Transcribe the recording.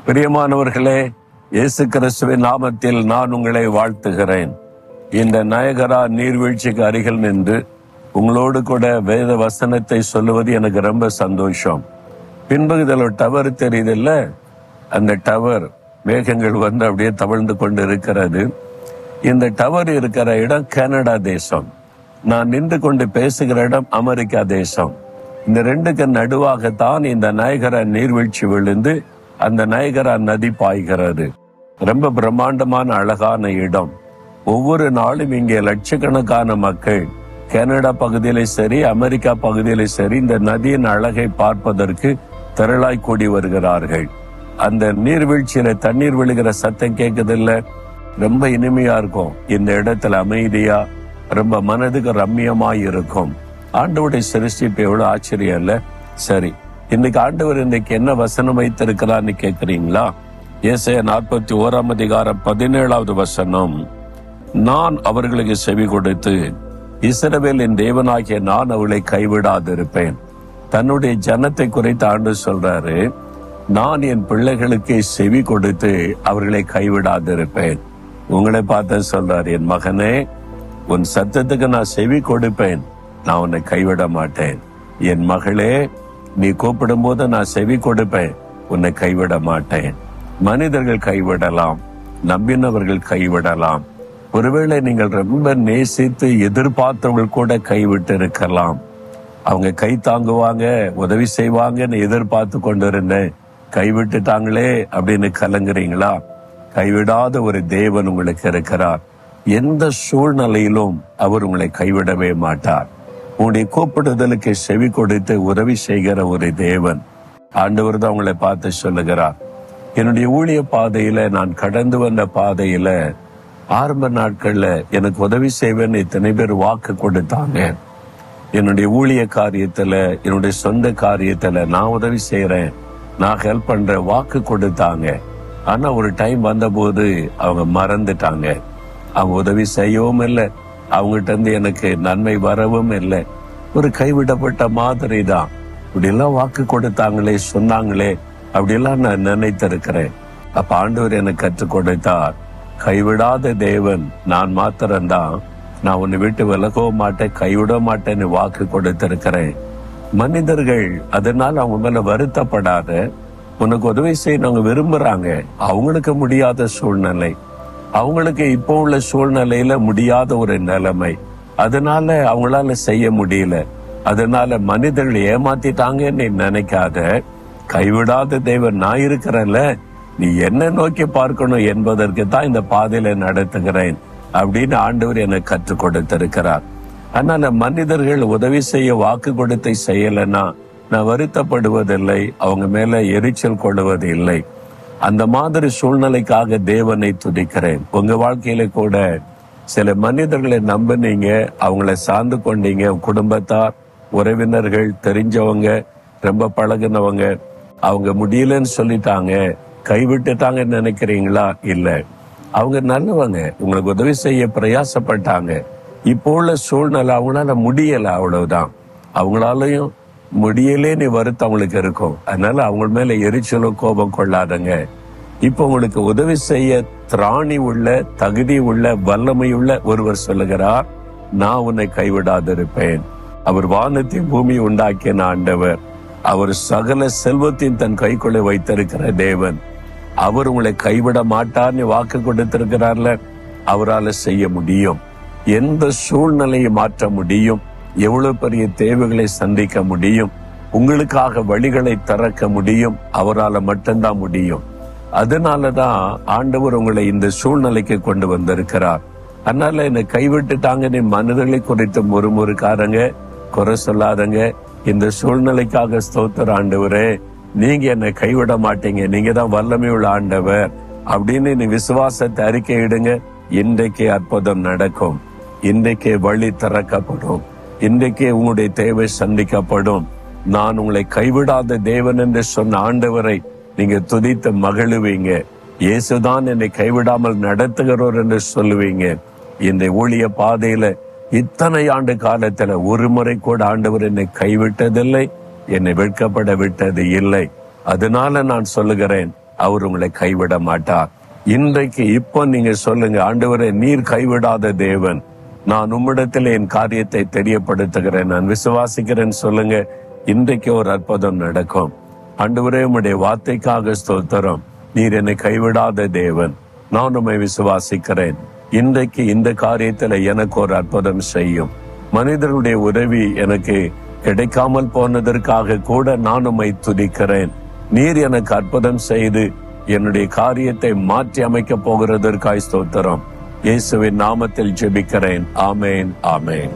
பிரியமானவர்களே, இயேசு கிறிஸ்துவின் நாமத்தில் நான் உங்களை வாழ்த்துகிறேன். இந்த நயகரா நீர்வீழ்ச்சிக்கு அருகில் நின்று உங்களோடு கூட வேத வசனத்தை சொல்லுவது எனக்கு ரொம்ப சந்தோஷம். பின்பு இதில் ஒரு டவர் தெரியுதில்ல, அந்த டவர் மேகங்கள் வந்து அப்படியே தவழ்ந்து கொண்டு இருக்கிறது. இந்த டவர் இருக்கிற இடம் கனடா தேசம். நான் நின்று கொண்டு பேசுகிற இடம் அமெரிக்கா தேசம். இந்த ரெண்டுக்கு நடுவாகத்தான் இந்த நயகரா நீர்வீழ்ச்சி விழுந்து அந்த நயகரா நதி பாய்கிறது. ரொம்ப பிரம்மாண்டமான அழகான இடம். ஒவ்வொரு நாளும் இங்கே லட்சக்கணக்கான மக்கள் கனடா பகுதியிலே சரி, அமெரிக்கா பகுதியிலே சரி, இந்த நதியின் அழகை பார்ப்பதற்கு திரளாய் கூடி வருகிறார்கள். அந்த நீர்வீழ்ச்சியில தண்ணீர் விழுகிற சத்தம் கேட்குதில்ல, ரொம்ப இனிமையா இருக்கும். இந்த இடத்துல அமைதியா, ரொம்ப மனதுக்கு ரம்மியமாய் இருக்கும். ஆண்டவருடைய சிருஷ்டிப்பு எவ்வளவு ஆச்சரியம் இல்ல? சரி, இன்னைக்கு ஆண்டவர் இன்னைக்கு என்ன வசனம் வைத்திருக்கிறான்னு கேட்கிறீங்களா? ஏசாயா 41:17 வசனம். நான் அவர்களுக்கு செவி கொடுத்து இஸ்ரவேலின் தேவனாகிய நான் அவர்களை கைவிடாதிருப்பேன். தன்னுடைய ஜனத்தை குறித்து ஆண்டவர் சொல்றாரு, நான் என் பிள்ளைகளுக்கு செவி கொடுத்து அவர்களை கைவிடாதிருப்பேன். உங்களை பார்த்து சொல்றாரு, என் மகனே, உன் சத்தத்துக்கு நான் செவி கொடுப்பேன், நான் உன்னை கைவிட மாட்டேன். என் மகளே, நீ கூப்பிடும் போது நான் செவி கொடுப்பேன், உன்னை கைவிட மாட்டேன். மனிதர்கள் கைவிடலாம், நம்பினவர்கள் கைவிடலாம், ஒருவேளை நீங்கள் ரொம்ப நேசித்து எதிர்பார்த்தவர்கள் கூட கைவிட்டு இருக்கலாம். அவங்க கை தாங்குவாங்க, உதவி செய்வாங்கன்னு எதிர்பார்த்து கொண்டு இருந்தேன், கைவிட்டுட்டாங்களே அப்படின்னு கலங்குறீங்களா? கைவிடாத ஒரு தேவன் உங்களுக்கு இருக்கிறார். எந்த சூழ்நிலையிலும் அவர் உங்களை கைவிடவே மாட்டார். உன்னுடைய கூப்பிடுதலுக்கு செவி கொடுத்து உதவி செய்கிற ஒரு தேவன். ஆண்டவர் தான் உங்களை பார்த்து சொல்லுகிறார். என்னுடைய ஊழிய பாதையில, நான் கடந்து வந்த பாதையில ஆரம்ப நாட்கள்ல எனக்கு உதவி செய்வேன்னு இத்தனை பேர் வாக்கு கொடுத்தாங்க. என்னுடைய ஊழிய காரியத்துல, என்னுடைய சொந்த காரியத்துல நான் உதவி செய்யறேன், நான் ஹெல்ப் பண்ற வாக்கு கொடுத்தாங்க. ஆனா ஒரு டைம் வந்த போது அவங்க மறந்துட்டாங்க. அவங்க உதவி செய்யவும் இல்லை, அவங்ககிட்ட இருந்து எனக்கு நன்மை வரவும் இல்லை. ஒரு கைவிடப்பட்ட மாதிரி தான். இப்படியெல்லாம் வாக்கு கொடுத்தாங்களே, சொன்னாங்களே, அப்படியெல்லாம் நான் நினைத்திருக்கிறேன். அப்ப ஆண்டவர் எனக்கு கற்றுக் கொடுத்தார், கைவிடாத தேவன் நான் மாத்திரம்தான். நான் உன்னை விட்டு விலகவும் மாட்டேன், கைவிட மாட்டேன்னு வாக்கு கொடுத்திருக்கிறேன். மனிதர்கள் அதனால அவங்க மேல வருத்தப்படாத, உனக்கு உதவி செய்ய அவங்க விரும்புறாங்க. அவங்களுக்கு முடியாத சூழ்நிலை, அவங்களுக்கு இப்போ உள்ள சூழ்நிலையில முடியாத ஒரு நிலைமை, அதனால அவங்களால செய்ய முடியல. அதனால மனிதர்கள் ஏமாத்திட்டாங்கன்னு நினைக்காத. கைவிடாத தேவன் நான் இருக்கிறேன்ல, நீ என்ன நோக்கி பார்க்கணும் என்பதற்கு தான் இந்த பாதையில நடத்துகிறேன் அப்படின்னு ஆண்டவர் எனக்கு கற்றுக் கொடுத்திருக்கிறார். அதனால மனிதர்கள் உதவி செய்ய வாக்கு கொடுத்து செய்யலைன்னா நான் வருத்தப்படுவதில்லை, அவங்க மேல எரிச்சல் கொள்வது இல்லை. அந்த மாதிரி சூழ்நிலைக்காக தேவனை துதிக்கிறேன். உங்க வாழ்க்கையில கூட சில மனிதர்களை நம்பினீங்க, அவங்கள சார்ந்து கொண்டீங்க. குடும்பத்தார், உறவினர்கள், தெரிஞ்சவங்க, ரொம்ப பழகினவங்க, அவங்க முடியலன்னு சொல்லிட்டாங்க, கைவிட்டுட்டாங்கன்னு நினைக்கிறீங்களா? இல்ல, அவங்க நல்லவங்க, உங்களுக்கு உதவி செய்ய பிரயாசப்பட்டாங்க. இப்போ உள்ள சூழ்நிலை அவங்களால முடியல, அவ்வளவுதான். அவங்களாலையும் முடியலே நீ வருத்தம் அவங்களுக்கு இருக்கும். அதனால அவங்க மேல எரிச்சலும் கோபம் கொள்ளாதங்க. இப்ப உங்களுக்கு உதவி செய்ய திராணி உள்ள, தகுதி உள்ள, வல்லமை உள்ள ஒருவர் சொல்லுகிறார், நான் உன்னை கைவிடாதிருப்பேன். அவர் வானத்தின் பூமி உண்டாக்கிய ஆண்டவர். அவர் சகல செல்வத்தின் தன் கைக்குள்ளே வைத்திருக்கிற தேவன். அவர் உங்களை கைவிட மாட்டார்னு வாக்கு கொடுத்திருக்கிறார்ல, அவரால் செய்ய முடியும். எந்த சூழ்நிலையை மாற்ற முடியும், எவ்வளவு பெரிய தேவைகளை சந்திக்க முடியும், உங்களுக்காக வழிகளை திறக்க முடியும். அவரால் மட்டும்தான் முடியும். அதனாலதான் ஆண்டவர் உங்களை இந்த சூழ்நிலைக்கு கொண்டு வந்திருக்கிறார். அதனால என்னை கைவிட்டுட்டாங்க நீ மனிதர்களை குறித்து முறுமுறுக்காரங்க, குறை சொல்லாதங்க. இந்த சூழ்நிலைக்காக ஸ்தோத்திர ஆண்டவரே, நீங்க என்னை கைவிட மாட்டீங்க, நீங்க தான் வல்லமை உள்ள ஆண்டவர் அப்படின்னு நீ விசுவாசத்தை அறிக்கையிடுங்க. இன்றைக்கே அற்புதம் நடக்கும், இன்றைக்கே வழி திறக்கப்படும், இன்றைக்கே உங்களுடைய தேவை சந்திக்கப்படும். நான் உங்களை கைவிடாத தேவன் என்று சொன்ன ஆண்டவரை நீங்க துதித்து மகிழுவீங்க. இயேசுதான் என்னை கைவிடாமல் நடத்துகிறோர் என்று சொல்லுவீங்க. இந்த ஊழிய பாதையில இத்தனை ஆண்டு காலத்துல ஒரு முறை கூட ஆண்டவர் என்னை கைவிட்டதில்லை, என்னை வெட்கப்பட விட்டது இல்லை. அதனால நான் சொல்லுகிறேன், அவர் உங்களை கைவிட மாட்டார். இன்றைக்கு இப்போ நீங்க சொல்லுங்க, ஆண்டவரே நீர் கைவிடாத தேவன், நான் உம்மிடத்தில் என் காரியத்தை தெரியப்படுத்துகிறேன், நான் விசுவாசிக்கிறேன் சொல்லுங்க. இன்றைக்கு ஒரு அற்புதம் நடக்கும். ஆண்டவரே உம்முடைய வார்த்தைக்காக ஸ்தோத்திரம். நீர் என்னை கைவிடாத தேவன், நான் உம்மை விசுவாசிக்கிறேன். இன்றைக்கு இந்த காரியத்துல எனக்கு ஒரு அற்புதம் செய்யும். மனிதர்களுடைய உதவி எனக்கு கிடைக்காமல் போனதற்காக கூட நான் உம்மை துதிக்கிறேன். நீர் எனக்கு அற்புதம் செய்து என்னுடைய காரியத்தை மாற்றி அமைக்க போகிறதற்காய் ஸ்தோத்திரம். இயேசுவின் நாமத்தில் ஜெபிக்கிறேன். ஆமேன், ஆமேன்.